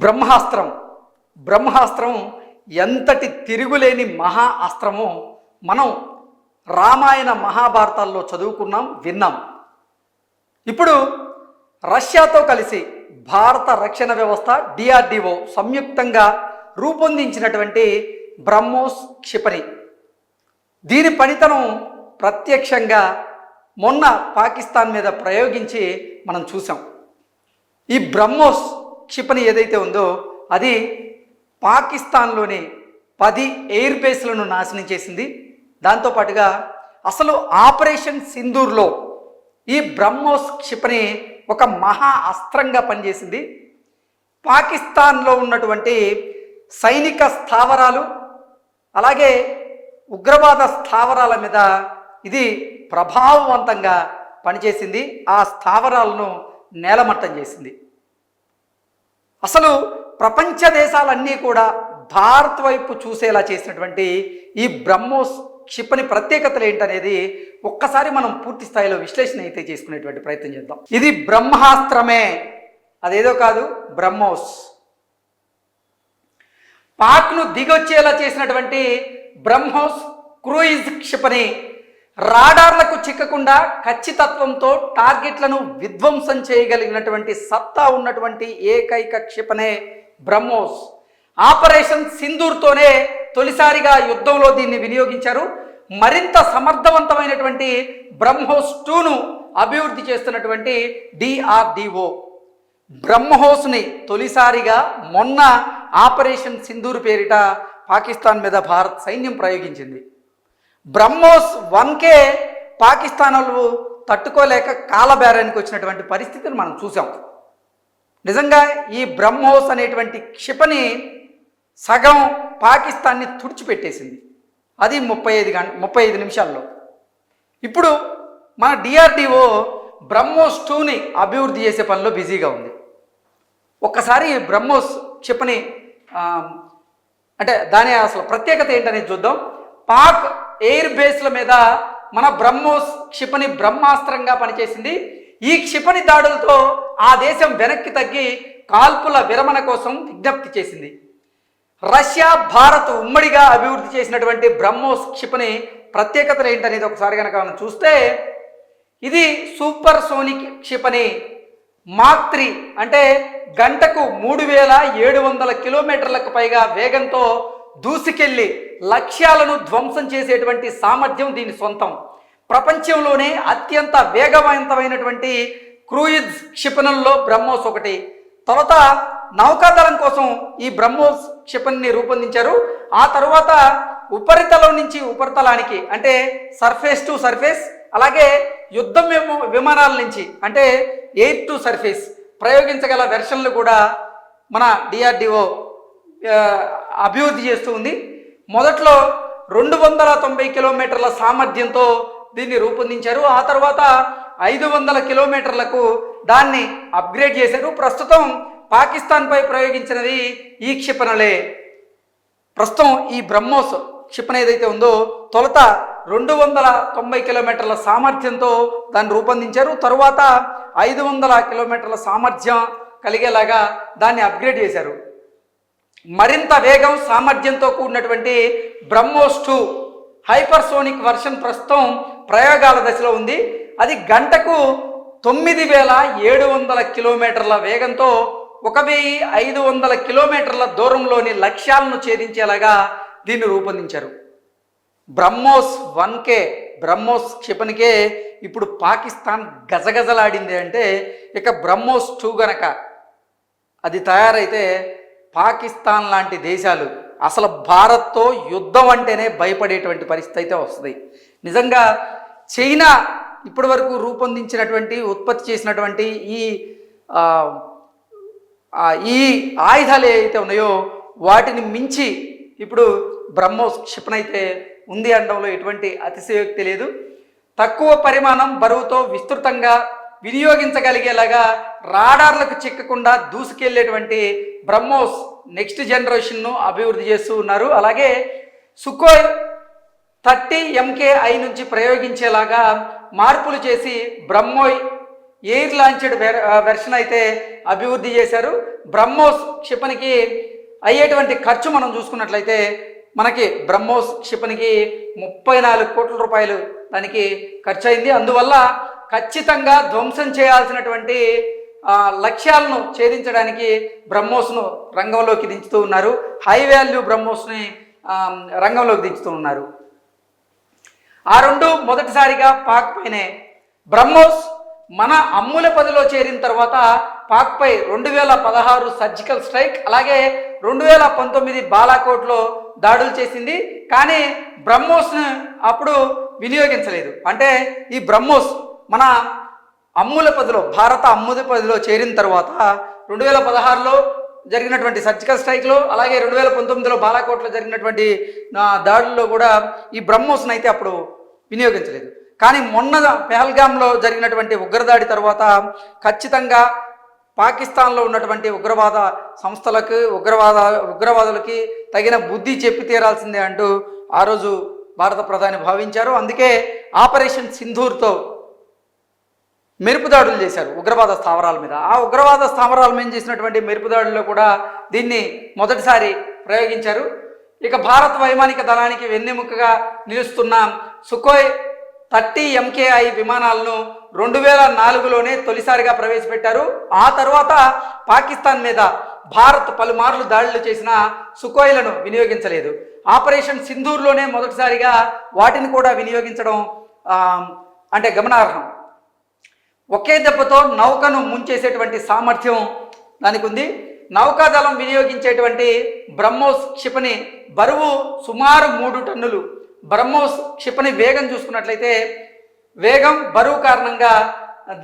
బ్రహ్మాస్త్రం బ్రహ్మాస్త్రం ఎంతటి తిరుగులేని మహా అస్త్రమో మనం రామాయణ మహాభారతాల్లో చదువుకున్నాం, విన్నాం. ఇప్పుడు రష్యాతో కలిసి భారత రక్షణ వ్యవస్థ డిఆర్డిఓ సంయుక్తంగా రూపొందించినటువంటి బ్రహ్మోస్ క్షిపణి, దీని పనితనం ప్రత్యక్షంగా మొన్న పాకిస్తాన్ మీద ప్రయోగించి మనం చూసాం. ఈ బ్రహ్మోస్ క్షిపణి ఏదైతే ఉందో అది పాకిస్తాన్లోని 10 ఎయిర్ బేస్లను నాశనం చేసింది. దాంతోపాటుగా అసలు ఆపరేషన్ సింధూర్లో ఈ బ్రహ్మోస్ క్షిపణి ఒక మహా అస్త్రంగా పనిచేసింది. పాకిస్తాన్లో ఉన్నటువంటి సైనిక స్థావరాలు అలాగే ఉగ్రవాద స్థావరాల మీద ఇది ప్రభావవంతంగా పనిచేసింది. ఆ స్థావరాలను నేలమట్టం చేసింది. అసలు ప్రపంచ దేశాలన్నీ కూడా భారత్ వైపు చూసేలా చేసినటువంటి ఈ బ్రహ్మోస్ క్షిపణి ప్రత్యేకతలు ఏంటనేది ఒక్కసారి మనం పూర్తి స్థాయిలో విశ్లేషణ అయితే చేసుకునేటువంటి ప్రయత్నం చేద్దాం. ఇది బ్రహ్మాస్త్రమే, అదేదో కాదు, బ్రహ్మోస్. పాక్ను దిగొచ్చేలా చేసినటువంటి బ్రహ్మోస్ క్రూయిజ్ క్షిపణి రాడార్లకు చిక్కకుండా ఖచ్చితత్వంతో టార్గెట్లను విధ్వంసం చేయగలిగినటువంటి సత్తా ఉన్నటువంటి ఏకైక క్షిపణే బ్రహ్మోస్. ఆపరేషన్ సింధూర్తోనే తొలిసారిగా యుద్ధంలో దీన్ని వినియోగించారు. మరింత సమర్థవంతమైనటువంటి బ్రహ్మోస్ 2ను అభివృద్ధి చేస్తున్నటువంటి డిఆర్డిఓ బ్రహ్మోస్ని తొలిసారిగా మొన్న ఆపరేషన్ సింధూర్ పేరిట పాకిస్తాన్ మీద భారత్ సైన్యం ప్రయోగించింది. బ్రహ్మోస్ 1కే పాకిస్తాన్ వాళ్ళు తట్టుకోలేక కాలబేరానికి వచ్చినటువంటి పరిస్థితిని మనం చూసాం. నిజంగా ఈ బ్రహ్మోస్ అనేటువంటి క్షిపణి సగం పాకిస్తాన్ని తుడిచిపెట్టేసింది. అది 35 నిమిషాల్లో. ఇప్పుడు మన డిఆర్డిఓ బ్రహ్మోస్ 2ని అభివృద్ధి చేసే పనిలో బిజీగా ఉంది. ఒక్కసారి బ్రహ్మోస్ క్షిపణి అంటే దాని అసలు ప్రత్యేకత ఏంటనేది చూద్దాం. పాక్ ఎయిర్ బేస్ల మీద మన బ్రహ్మోస్ క్షిపణి బ్రహ్మాస్త్రంగా పనిచేసింది. ఈ క్షిపణి దాడులతో ఆ దేశం వెనక్కి తగ్గి కాల్పుల విరమణ కోసం విజ్ఞప్తి చేసింది. రష్యా భారత్ ఉమ్మడిగా అభివృద్ధి చేసినటువంటి బ్రహ్మోస్ క్షిపణి ప్రత్యేకతలు ఏంటనేది ఒకసారి కనుక మనం చూస్తే, ఇది సూపర్ సోనిక్ క్షిపణి. మాక్ 3 అంటే గంటకు 3700 కిలోమీటర్లకు పైగా వేగంతో దూసుకెళ్లి లక్ష్యాలను ధ్వంసం చేసేటువంటి సామర్థ్యం దీని సొంతం. ప్రపంచంలోనే అత్యంత వేగవంతమైనటువంటి క్రూయిజ్ క్షిపణుల్లో బ్రహ్మోస్ ఒకటి. తర్వాత నౌకాదళం కోసం ఈ బ్రహ్మోస్ క్షిపణిని రూపొందించారు. ఆ తర్వాత ఉపరితలం నుంచి ఉపరితలానికి అంటే సర్ఫేస్ టు సర్ఫేస్, అలాగే యుద్ధం విమానాల నుంచి అంటే ఎయిర్ టు సర్ఫేస్ ప్రయోగించగల వెర్షన్లు కూడా మన డిఆర్డిఓ అభివృద్ధి చేస్తూ ఉంది. మొదట్లో 290 కిలోమీటర్ల సామర్థ్యంతో దీన్ని రూపొందించారు. ఆ తర్వాత 500 కిలోమీటర్లకు దాన్ని అప్గ్రేడ్ చేశారు. ప్రస్తుతం పాకిస్తాన్పై ప్రయోగించినది ఈ క్షిపణులే. ప్రస్తుతం ఈ బ్రహ్మోస్ క్షిపణి ఏదైతే ఉందో తొలుత 290 కిలోమీటర్ల సామర్థ్యంతో దాన్ని రూపొందించారు. తరువాత 500 కిలోమీటర్ల సామర్థ్యం కలిగేలాగా దాన్ని అప్గ్రేడ్ చేశారు. మరింత వేగం సామర్థ్యంతో కూడినటువంటి బ్రహ్మోస్ 2 హైపర్సోనిక్ వర్షన్ ప్రస్తుతం ప్రయోగాల దశలో ఉంది. అది గంటకు 9700 కిలోమీటర్ల వేగంతో 1500 కిలోమీటర్ల దూరంలోని లక్ష్యాలను ఛేదించేలాగా దీన్ని రూపొందించారు. బ్రహ్మోస్ 1కే బ్రహ్మోస్ క్షిపణికే ఇప్పుడు పాకిస్తాన్ గజగజలాడింది అంటే, ఇక బ్రహ్మోస్ 2 గనక అది తయారైతే పాకిస్తాన్ లాంటి దేశాలు అసలు భారత్తో యుద్ధం అంటేనే భయపడేటువంటి పరిస్థితి అయితే వస్తుంది. నిజంగా చైనా ఇప్పటి వరకు రూపొందించినటువంటి ఉత్పత్తి చేసినటువంటి ఈ ఆయుధాలు ఏవైతే ఉన్నాయో వాటిని మించి ఇప్పుడు బ్రహ్మోస్ క్షిపణి అయితే ఉంది అనడంలో ఎటువంటి అతిశయోక్తి లేదు. తక్కువ పరిమాణం బరువుతో విస్తృతంగా వినియోగించగలిగేలాగా రాడార్లకు చిక్కకుండా దూసుకెళ్లేటువంటి బ్రహ్మోస్ నెక్స్ట్ జనరేషన్ను అభివృద్ధి చేస్తూ ఉన్నారు. అలాగే సుకోయ్ 30 MKI నుంచి ప్రయోగించేలాగా మార్పులు చేసి ఎయిర్ లాంచ్డ్ వెర్షన్ అయితే అభివృద్ధి చేశారు. బ్రహ్మోస్ క్షిపణికి అయ్యేటువంటి ఖర్చు మనం చూసుకున్నట్లయితే మనకి బ్రహ్మోస్ క్షిపణికి 34 కోట్ల రూపాయలు దానికి ఖర్చు అయింది. అందువల్ల ఖచ్చితంగా ధ్వంసం చేయాల్సినటువంటి లక్ష్యాలను ఛేదించడానికి బ్రహ్మోస్ను రంగంలోకి దించుతూ ఉన్నారు. హై వాల్యూ బ్రహ్మోస్ని రంగంలోకి దించుతూ ఉన్నారు. ఆ రెండు మొదటిసారిగా పాక్ పైనే. బ్రహ్మోస్ మన అమ్ముల పదిలో చేరిన తర్వాత పాక్పై 2016 సర్జికల్ స్ట్రైక్, అలాగే 2019 బాలాకోట్లో దాడులు చేసింది. కానీ బ్రహ్మోస్ను అప్పుడు వినియోగించలేదు. అంటే ఈ బ్రహ్మోస్ మన అమ్ముల పదిలో, భారత అమ్ముల పదిలో చేరిన తర్వాత 2016లో జరిగినటువంటి సర్జికల్ స్ట్రైక్లో, అలాగే 2019లో బాలాకోట్లో జరిగినటువంటి దాడుల్లో కూడా ఈ బ్రహ్మోస్ను అయితే అప్పుడు వినియోగించలేదు. కానీ మొన్న పెహల్గాంలో జరిగినటువంటి ఉగ్రదాడి తర్వాత ఖచ్చితంగా పాకిస్తాన్లో ఉన్నటువంటి ఉగ్రవాద సంస్థలకు, ఉగ్రవాదులకి తగిన బుద్ధి చెప్పి తీరాల్సిందే అంటూ ఆ రోజు భారత ప్రధాని భావించారు. అందుకే ఆపరేషన్ సింధూర్తో మెరుపుదాడులు చేశారు ఉగ్రవాద స్థావరాల మీద. ఆ ఉగ్రవాద స్థావరాల మీద చేసినటువంటి మెరుపుదాడుల్లో కూడా దీన్ని మొదటిసారి ప్రయోగించారు. ఇక భారత వైమానిక దళానికి వెన్నెముకగా నిలుస్తున్న సుఖోయ్ 30 MKI విమానాలను 2004లోనే తొలిసారిగా ప్రవేశపెట్టారు. ఆ తర్వాత పాకిస్తాన్ మీద భారత్ పలుమార్లు దాడులు చేసిన సుఖోయ్లను వినియోగించలేదు. ఆపరేషన్ సింధూర్లోనే మొదటిసారిగా వాటిని కూడా వినియోగించడం అంటే గమనార్హం. ఒకే దెబ్బతో నౌకను ముంచేసేటువంటి సామర్థ్యం దానికి ఉంది. నౌకాదళం వినియోగించేటువంటి బ్రహ్మోస్ క్షిపణి బరువు సుమారు 3 టన్నులు. బ్రహ్మోస్ క్షిపణి వేగం చూసుకున్నట్లయితే, వేగం బరువు కారణంగా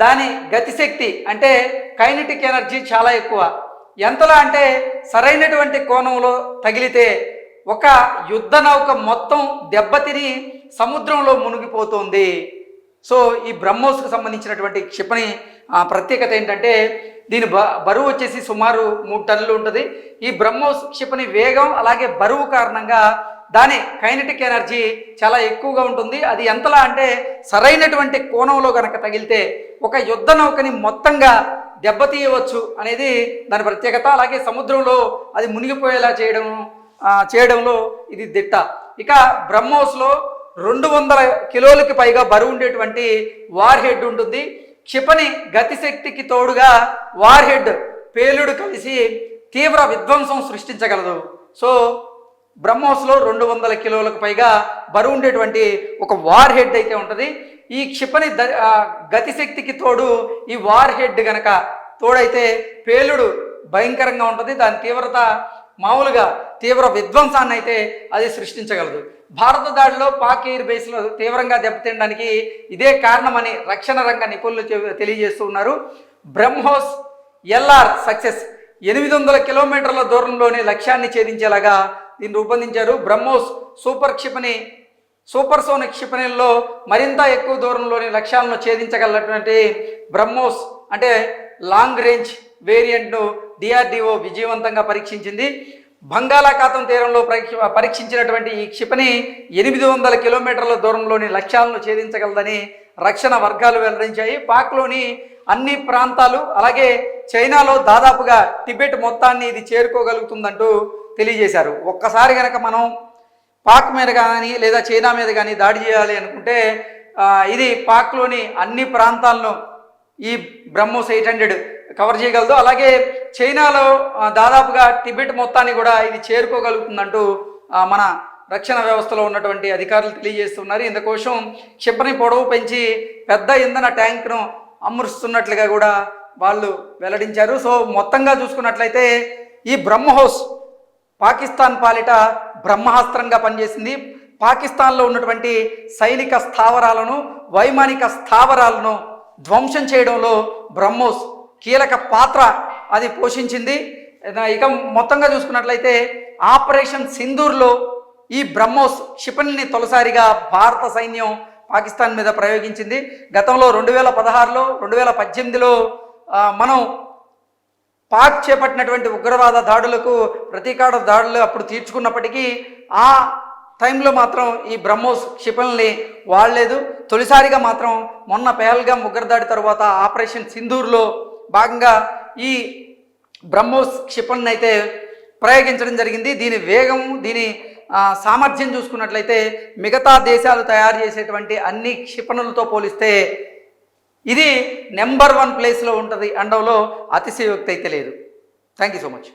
దాని గతిశక్తి అంటే కైనెటిక్ ఎనర్జీ చాలా ఎక్కువ. ఎంతలా అంటే సరైనటువంటి కోణంలో తగిలితే ఒక యుద్ధ నౌక మొత్తం దెబ్బతిని సముద్రంలో మునిగిపోతుంది. సో ఈ బ్రహ్మోస్కు సంబంధించినటువంటి క్షిపణి ప్రత్యేకత ఏంటంటే దీని బరువు వచ్చేసి సుమారు 3 టన్నులు ఉంటుంది. ఈ బ్రహ్మోస్ క్షిపణి వేగం అలాగే బరువు కారణంగా దాని కైనెటిక్ ఎనర్జీ చాలా ఎక్కువగా ఉంటుంది. అది ఎంతలా అంటే సరైనటువంటి కోణంలో కనుక తగిలితే ఒక యుద్ధ నౌకని మొత్తంగా దెబ్బతీయవచ్చు అనేది దాని ప్రత్యేకత. అలాగే సముద్రంలో అది మునిగిపోయేలా చేయడంలో ఇది దిట్ట. ఇక బ్రహ్మోస్లో 200 కిలోలకి పైగా బరువు ఉండేటువంటి వార్ హెడ్ ఉంటుంది. క్షిపణి గతిశక్తికి తోడుగా వార్ హెడ్ పేలుడు కలిసి తీవ్ర విధ్వంసం సృష్టించగలదు. సో బ్రహ్మోస్లో 200 కిలోలకు పైగా బరువు ఉండేటువంటి ఒక వార్ హెడ్ అయితే ఉంటుంది. ఈ క్షిపణి గతిశక్తికి తోడు ఈ వార్ హెడ్ గనక తోడైతే పేలుడు భయంకరంగా ఉంటుంది. దాని తీవ్రత మామూలుగా తీవ్ర విధ్వంసాన్ని అయితే అది సృష్టించగలదు. భారత దాడిలో పాక్ ఎయిర్ బేస్లో తీవ్రంగా దెబ్బతినడానికి ఇదే కారణమని రక్షణ రంగ నిపుణులు తెలియజేస్తూ ఉన్నారు. బ్రహ్మోస్ LR సక్సెస్ 800 కిలోమీటర్ల దూరంలోనే లక్ష్యాన్ని ఛేదించేలాగా దీన్ని రూపొందించారు. బ్రహ్మోస్ సూపర్సోనిక్ క్షిపణుల్లో మరింత ఎక్కువ దూరంలోని లక్ష్యాలను ఛేదించగలటువంటి బ్రహ్మోస్ అంటే లాంగ్ రేంజ్ వేరియంట్ను DRDO విజయవంతంగా పరీక్షించింది. బంగాళాఖాతం తీరంలో పరీక్షించినటువంటి ఈ క్షిపణి 800 కిలోమీటర్ల దూరంలోని లక్ష్యాలను ఛేదించగలదని రక్షణ వర్గాలు వెల్లడించాయి. పాక్లోని అన్ని ప్రాంతాలు అలాగే చైనాలో దాదాపుగా టిబెట్ మొత్తాన్ని ఇది చేరుకోగలుగుతుందంటూ తెలియజేశారు. ఒక్కసారి కనుక మనం పాక్ మీద కానీ లేదా చైనా మీద కానీ దాడి చేయాలి అనుకుంటే ఇది పాక్లోని అన్ని ప్రాంతాలను ఈ బ్రహ్మోస్ 800 కవర్ చేయగలదు. అలాగే చైనాలో దాదాపుగా టిబెట్ మొత్తాన్ని కూడా ఇది చేరుకోగలుగుతుందంటూ మన రక్షణ వ్యవస్థలో ఉన్నటువంటి అధికారులు తెలియజేస్తున్నారు. ఇందుకోసం క్షిపణి పొడవు పెంచి పెద్ద ఇంధన ట్యాంక్ను అమరుస్తున్నట్లుగా కూడా వాళ్ళు వెల్లడించారు. సో మొత్తంగా చూసుకున్నట్లయితే ఈ బ్రహ్మోస్ పాకిస్తాన్ పాలిట బ్రహ్మాస్త్రంగా పనిచేసింది. పాకిస్తాన్లో ఉన్నటువంటి సైనిక స్థావరాలను, వైమానిక స్థావరాలను ధ్వంసం చేయడంలో బ్రహ్మోస్ కీలక పాత్ర అది పోషించింది. ఇక మొత్తంగా చూసుకున్నట్లయితే ఆపరేషన్ సింధూర్లో ఈ బ్రహ్మోస్ క్షిపణిని తొలిసారిగా భారత సైన్యం పాకిస్తాన్ మీద ప్రయోగించింది. గతంలో 2016లో 2018లో మనం పాక్ చేపట్టినటువంటి ఉగ్రవాద దాడులకు ప్రతీకార దాడులు అప్పుడు తీర్చుకున్నప్పటికీ ఆ టైంలో మాత్రం ఈ బ్రహ్మోస్ క్షిపణుల్ని వాడలేదు. తొలిసారిగా మాత్రం మొన్న పెహల్గాం ఉగ్రదాడి తర్వాత ఆపరేషన్ సింధూర్లో భాగంగా ఈ బ్రహ్మోస్ క్షిపణిని అయితే ప్రయోగించడం జరిగింది. దీని వేగం, దీని సామర్థ్యం చూసుకున్నట్లయితే మిగతా దేశాలు తయారు చేసేటువంటి అన్ని క్షిపణులతో పోలిస్తే ఇది నెంబర్ 1 ప్లేస్లో ఉంటుంది అనడంలో అతిశయోక్తి అయితే లేదు. Thank you so much.